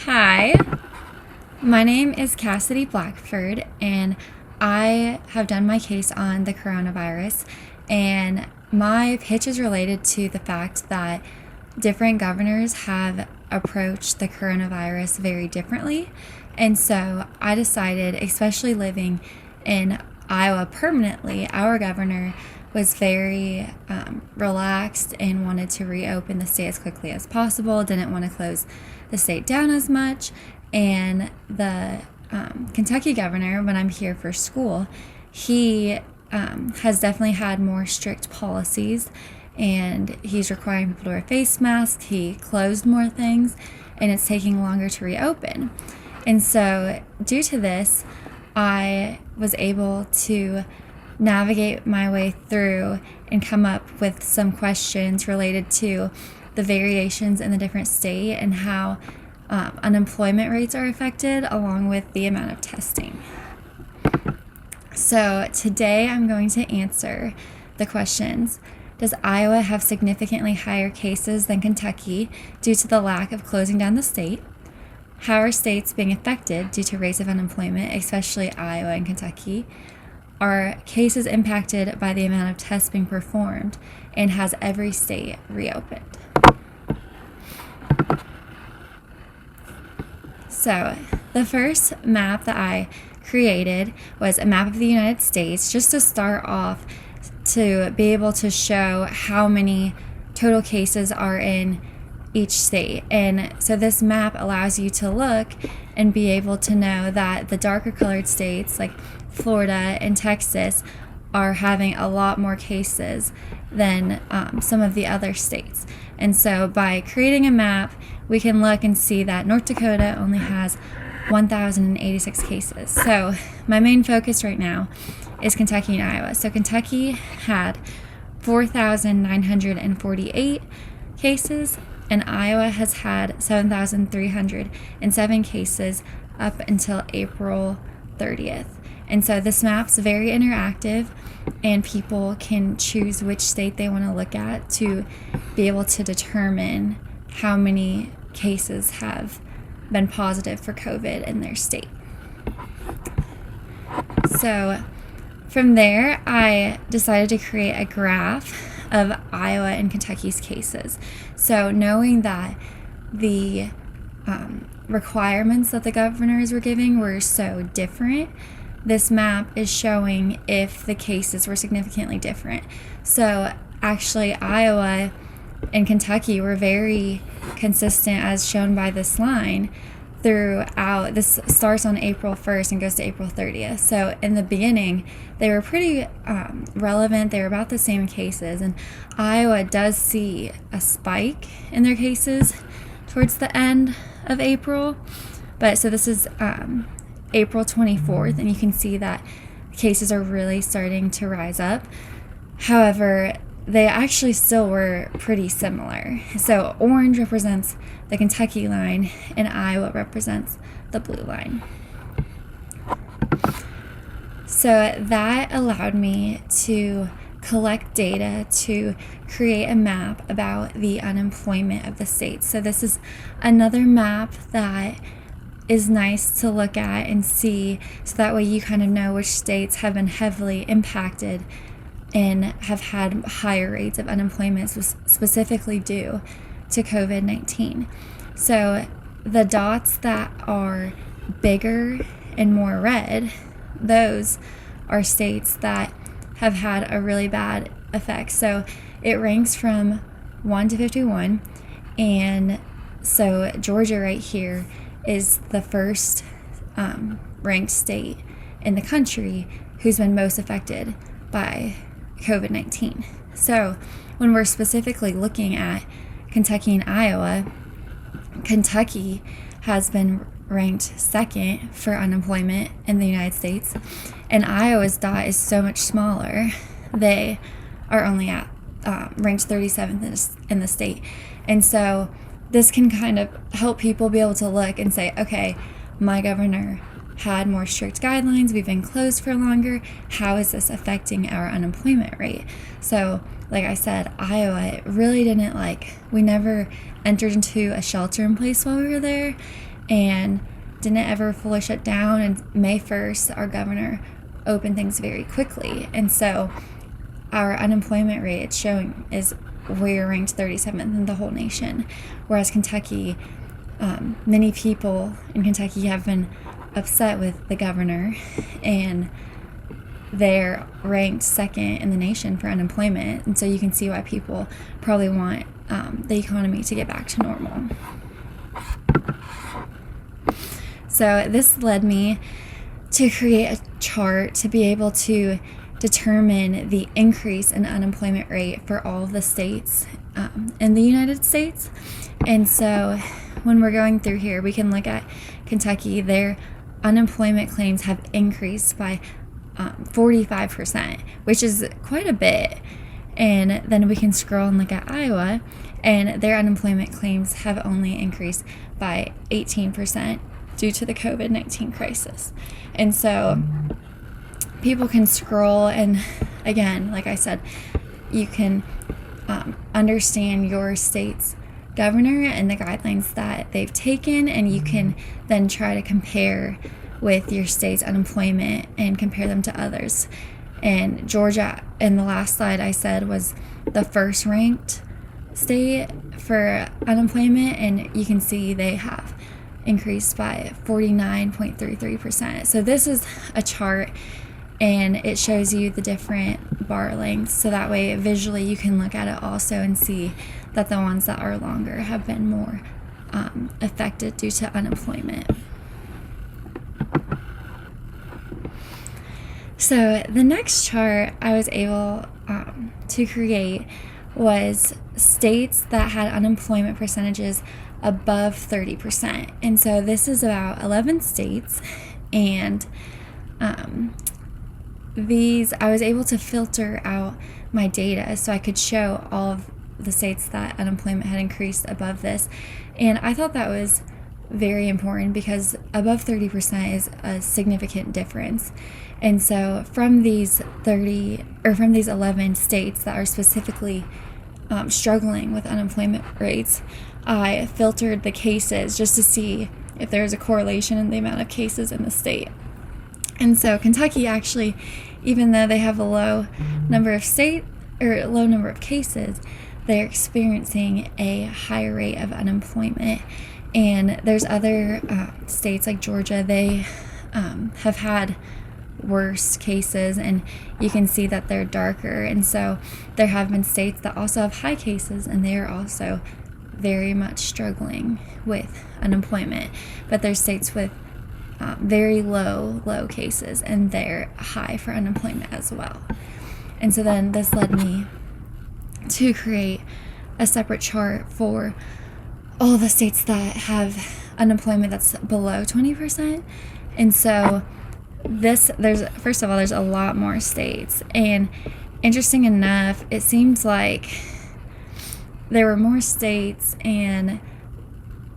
Hi, my name is Cassidy Blackford, and I have done my case on the coronavirus. And my pitch is related to the fact that different governors have approached the coronavirus very differently. And so I decided, especially living in Iowa permanently, our governor was very relaxed and wanted to reopen the state as quickly as possible, didn't want to close the state down as much. And the Kentucky governor, when I'm here for school, he has definitely had more strict policies, and he's requiring people to wear face masks. He closed more things, and it's taking longer to reopen. And so due to this, I was able to navigate my way through and come up with some questions related to the variations in the different state and how unemployment rates are affected, along with the amount of testing. So today I'm going to answer the questions. Does Iowa have significantly higher cases than Kentucky due to the lack of closing down the state? How are states being affected due to rates of unemployment, especially Iowa and Kentucky? Are cases impacted by the amount of tests being performed? And has every state reopened? So the first map that I created was a map of the United States, just to start off, to be able to show how many total cases are in each state. And so this map allows you to look and be able to know that the darker colored states like Florida and Texas are having a lot more cases than some of the other states. And so by creating a map, we can look and see that North Dakota only has 1,086 cases. So my main focus right now is Kentucky and Iowa. So Kentucky had 4,948 cases, and Iowa has had 7,307 cases up until April 30th. And so this map's very interactive, and people can choose which state they want to look at to be able to determine how many cases have been positive for COVID in their state. So from there, I decided to create a graph of Iowa and Kentucky's cases. So knowing that the requirements that the governors were giving were so different, this map is showing if the cases were significantly different. So actually, Iowa and Kentucky were very consistent, as shown by this line, throughout. This starts on April 1st and goes to April 30th. So in the beginning, they were pretty relevant. They were about the same cases. And Iowa does see a spike in their cases towards the end of April. But so this is April 24th, and you can see that cases are really starting to rise up. However, they actually still were pretty similar. So orange represents the Kentucky line, and Iowa represents the blue line. So that allowed me to collect data to create a map about the unemployment of the states. So this is another map that is nice to look at and see, so that way you kind of know which states have been heavily impacted and have had higher rates of unemployment, specifically due to COVID-19. So the dots that are bigger and more red, those are states that have had a really bad effect. So it ranks from 1 to 51, and so Georgia right here is the first ranked state in the country who's been most affected by COVID-19. So when we're specifically looking at Kentucky and Iowa, Kentucky has been ranked second for unemployment in the United States, and Iowa's dot is so much smaller. They are only at ranked 37th in the state. And so this can kind of help people be able to look and say, okay, my governor had more strict guidelines, we've been closed for longer, how is this affecting our unemployment rate? So like I said, Iowa really didn't we never entered into a shelter in place while we were there, and didn't ever fully shut down. And May 1st, our governor opened things very quickly. And so our unemployment rate, it's showing, is we're ranked 37th in the whole nation. Whereas Kentucky, many people in Kentucky have been upset with the governor, and they're ranked second in the nation for unemployment. And so you can see why people probably want the economy to get back to normal. So this led me to create a chart to be able to determine the increase in unemployment rate for all of the states in the United States. And so when we're going through here, we can look at Kentucky. Their unemployment claims have increased by 45%, which is quite a bit. And then we can scroll and look at Iowa, and their unemployment claims have only increased by 18% due to the COVID-19 crisis. And so people can scroll, and again, like I said, you can understand your state's governor and the guidelines that they've taken, and you can then try to compare with your state's unemployment and compare them to others. And Georgia, in the last slide I said, was the first ranked state for unemployment, and you can see they have increased by 49.33%. So this is a chart, and it shows you the different bar lengths, so that way visually you can look at it also and see that the ones that are longer have been more affected due to unemployment. So the next chart I was able to create was states that had unemployment percentages above 30%. And so this is about 11 states, and these, I was able to filter out my data so I could show all of the states that unemployment had increased above this. And I thought that was very important because above 30% is a significant difference. And so from these 11 states that are specifically struggling with unemployment rates, I filtered the cases just to see if there's a correlation in the amount of cases in the state. And so Kentucky actually, even though they have a low number of cases, they're experiencing a higher rate of unemployment. And there's other states like Georgia, they have had worse cases, and you can see that they're darker. And so there have been states that also have high cases, and they are also very much struggling with unemployment. But there's states with very low cases, and they're high for unemployment as well. And so then this led me to create a separate chart for all the states that have unemployment that's below 20%. And so there's a lot more states, and interesting enough, it seems like there were more states and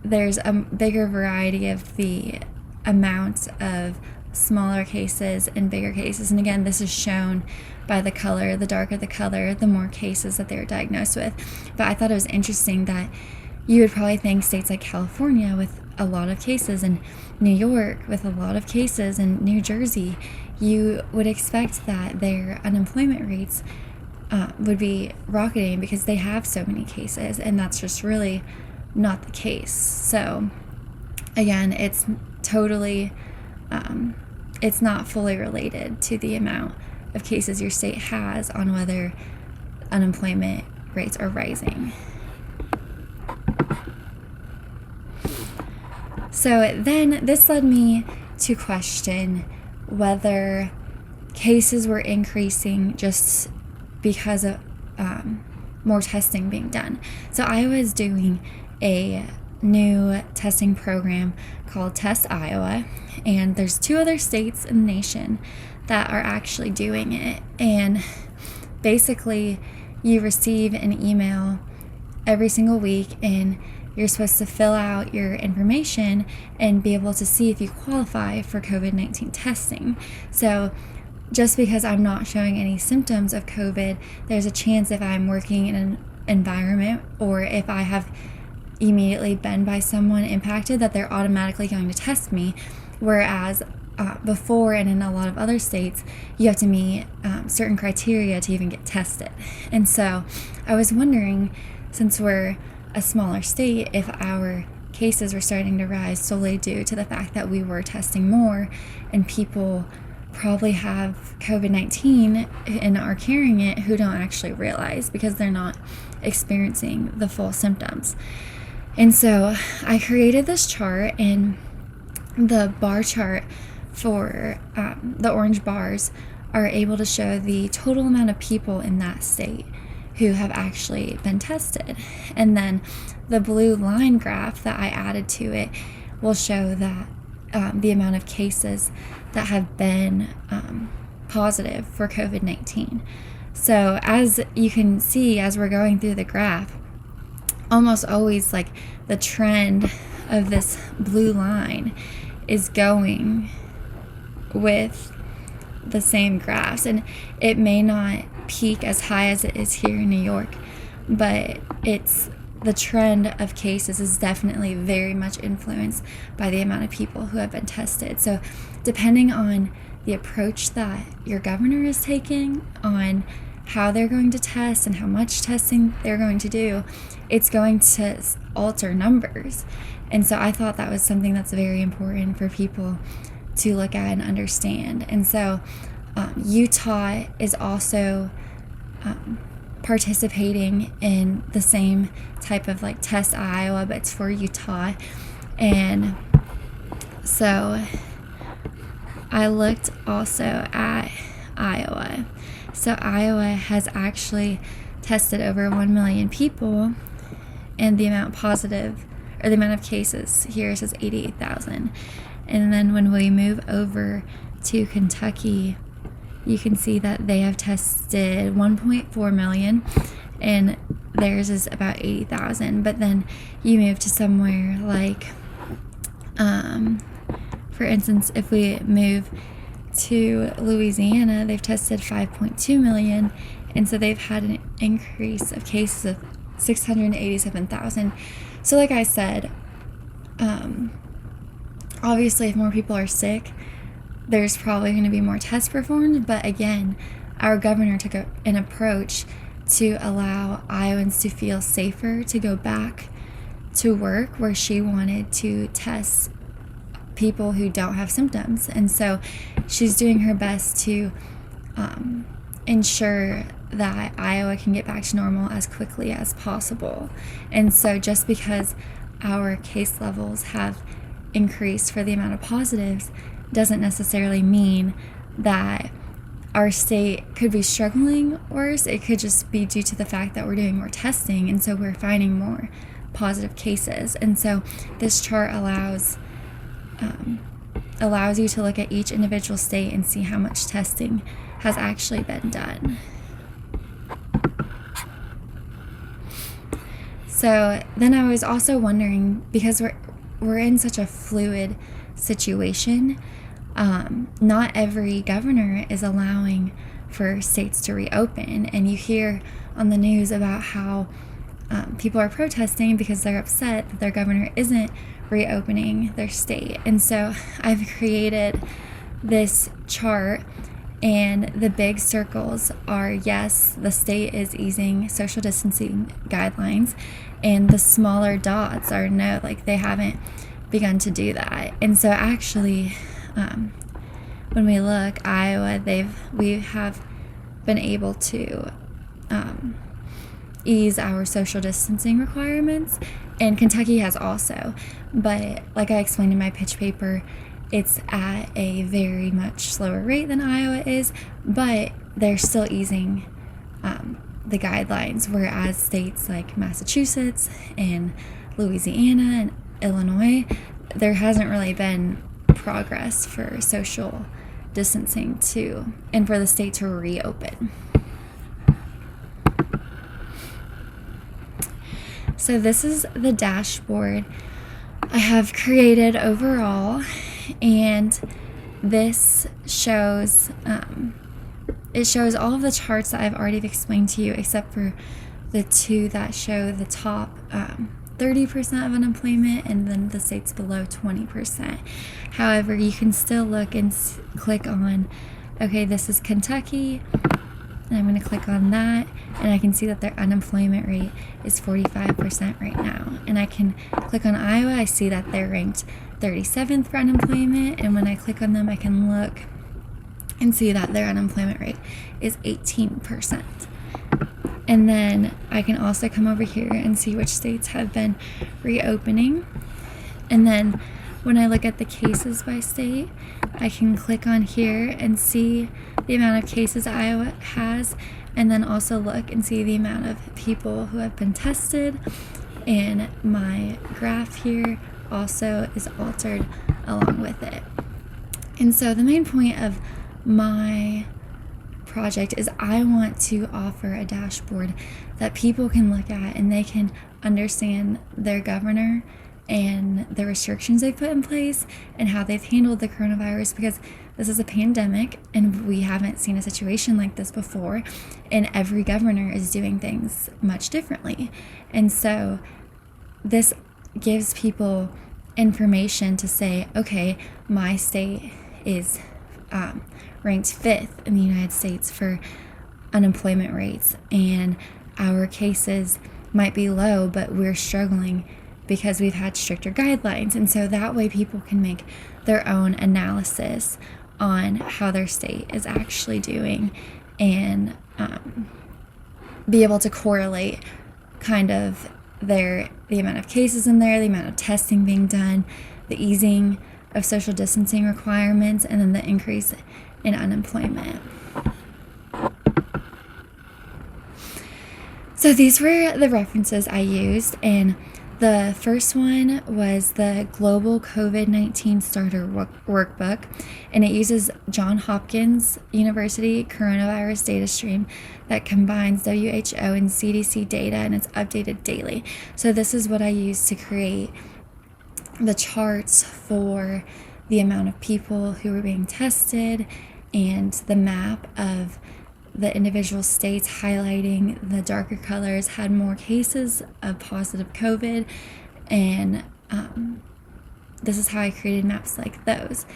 there's a bigger variety of the amount of smaller cases and bigger cases. And again, this is shown by the color. The darker the color, the more cases that they're diagnosed with. But I thought it was interesting that you would probably think states like California with a lot of cases, and New York with a lot of cases, and New Jersey, you would expect that their unemployment rates would be rocketing because they have so many cases, and that's just really not the case. So again, it's totally it's not fully related to the amount of cases your state has on whether unemployment rates are rising. So then this led me to question whether cases were increasing just because of more testing being done. So I was doing a new testing program called Test Iowa, and there's 2 other states in the nation that are actually doing it. And basically you receive an email every single week, and you're supposed to fill out your information and be able to see if you qualify for COVID-19 testing. So just because I'm not showing any symptoms of COVID, there's a chance if I'm working in an environment or if I have immediately been by someone impacted, that they're automatically going to test me. Whereas before, and in a lot of other states, you have to meet certain criteria to even get tested. And so I was wondering, since we're a smaller state, if our cases were starting to rise solely due to the fact that we were testing more, and people probably have COVID-19 and are carrying it who don't actually realize because they're not experiencing the full symptoms. And so I created this chart, and the bar chart for the orange bars are able to show the total amount of people in that state who have actually been tested. And then the blue line graph that I added to it will show that the amount of cases that have been positive for COVID-19. So as you can see, as we're going through the graph, almost always like the trend of this blue line is going with the same graphs. And it may not peak as high as it is here in New York, but it's the trend of cases is definitely very much influenced by the amount of people who have been tested. So depending on the approach that your governor is taking on how they're going to test and how much testing they're going to do, it's going to alter numbers. And so I thought that was something that's very important for people to look at and understand. And so Utah is also participating in the same type of like test Iowa, but it's for Utah. And so I looked also at Iowa. So Iowa has actually tested over 1 million people, and the amount positive, or the amount of cases here says 88,000. And then when we move over to Kentucky, you can see that they have tested 1.4 million, and theirs is about 80,000. But then you move to somewhere like, for instance, if we move to Louisiana, they've tested 5.2 million, and so they've had an increase of cases of 687,000. So like I said, obviously if more people are sick, there's probably going to be more tests performed. But again, our governor took an approach to allow Iowans to feel safer to go back to work, where she wanted to test people who don't have symptoms. And so she's doing her best to ensure that Iowa can get back to normal as quickly as possible. And so just because our case levels have increased for the amount of positives doesn't necessarily mean that our state could be struggling worse. It could just be due to the fact that we're doing more testing, and so we're finding more positive cases. And so this chart allows you to look at each individual state and see how much testing has actually been done. So then I was also wondering, because we're in such a fluid situation, not every governor is allowing for states to reopen. And you hear on the news about how people are protesting because they're upset that their governor isn't reopening their state. And so I've created this chart, and the big circles are yes, the state is easing social distancing guidelines, and the smaller dots are no, like they haven't begun to do that. And so actually, when we look, Iowa, we have been able to ease our social distancing requirements, and Kentucky has also. But like I explained in my pitch paper, it's at a very much slower rate than Iowa is, but they're still easing the guidelines, whereas states like Massachusetts and Louisiana and Illinois, there hasn't really been progress for social distancing and for the state to reopen. So this is the dashboard I have created overall, and this shows it shows all of the charts that I've already explained to you, except for the two that show the top 30% of unemployment, and then the states below 20%. However, you can still look and click on, okay, this is Kentucky, and I'm going to click on that, and I can see that their unemployment rate is 45% right now. And I can click on Iowa, I see that they're ranked 37th for unemployment, and when I click on them, I can look and see that their unemployment rate is 18%. And then I can also come over here and see which states have been reopening. And then when I look at the cases by state, I can click on here and see the amount of cases Iowa has, and then also look and see the amount of people who have been tested. And my graph here also is altered along with it. And so the main point of my project is I want to offer a dashboard that people can look at and they can understand their governor and the restrictions they've put in place and how they've handled the coronavirus, because this is a pandemic and we haven't seen a situation like this before, and every governor is doing things much differently. And so this gives people information to say, okay, my state is ranked 5th in the United States for unemployment rates, and our cases might be low, but we're struggling because we've had stricter guidelines. And so that way people can make their own analysis on how their state is actually doing, and be able to correlate kind of the amount of cases in there, the amount of testing being done, the easing of social distancing requirements, and then the increase in unemployment. So these were the references I used, and the first one was the Global COVID-19 Starter Workbook, and it uses Johns Hopkins University coronavirus data stream that combines WHO and CDC data, and it's updated daily. So this is what I used to create the charts for the amount of people who were being tested and the map of the individual states, highlighting the darker colors had more cases of positive COVID, and this is how I created maps like those.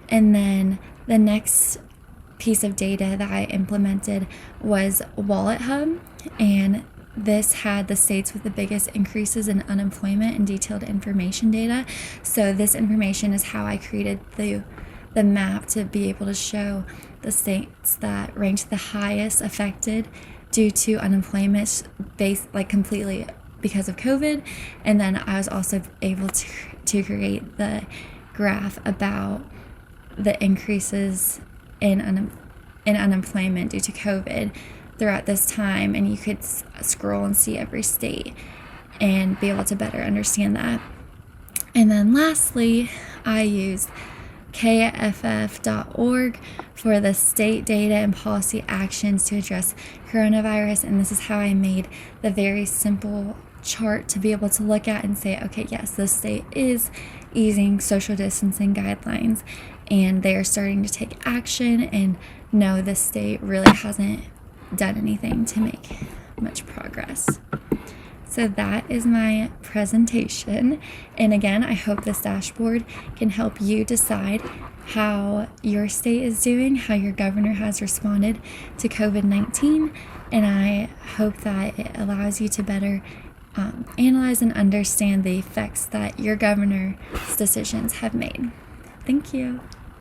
And then the next piece of data that I implemented was Wallet Hub, and this had the states with the biggest increases in unemployment and detailed information data. So this information is how I created the map to be able to show the states that ranked the highest affected due to unemployment based completely because of COVID. And then I was also able to create the graph about the increases in unemployment due to COVID throughout this time, and you could scroll and see every state and be able to better understand that. And then lastly, I used kff.org for the state data and policy actions to address coronavirus, and this is how I made the very simple chart to be able to look at and say, okay, yes, this state is easing social distancing guidelines and they are starting to take action, and no, this state really hasn't done anything to make much progress. So that is my presentation. And again, I hope this dashboard can help you decide how your state is doing, how your governor has responded to COVID-19. And I hope that it allows you to better analyze and understand the effects that your governor's decisions have made. Thank you.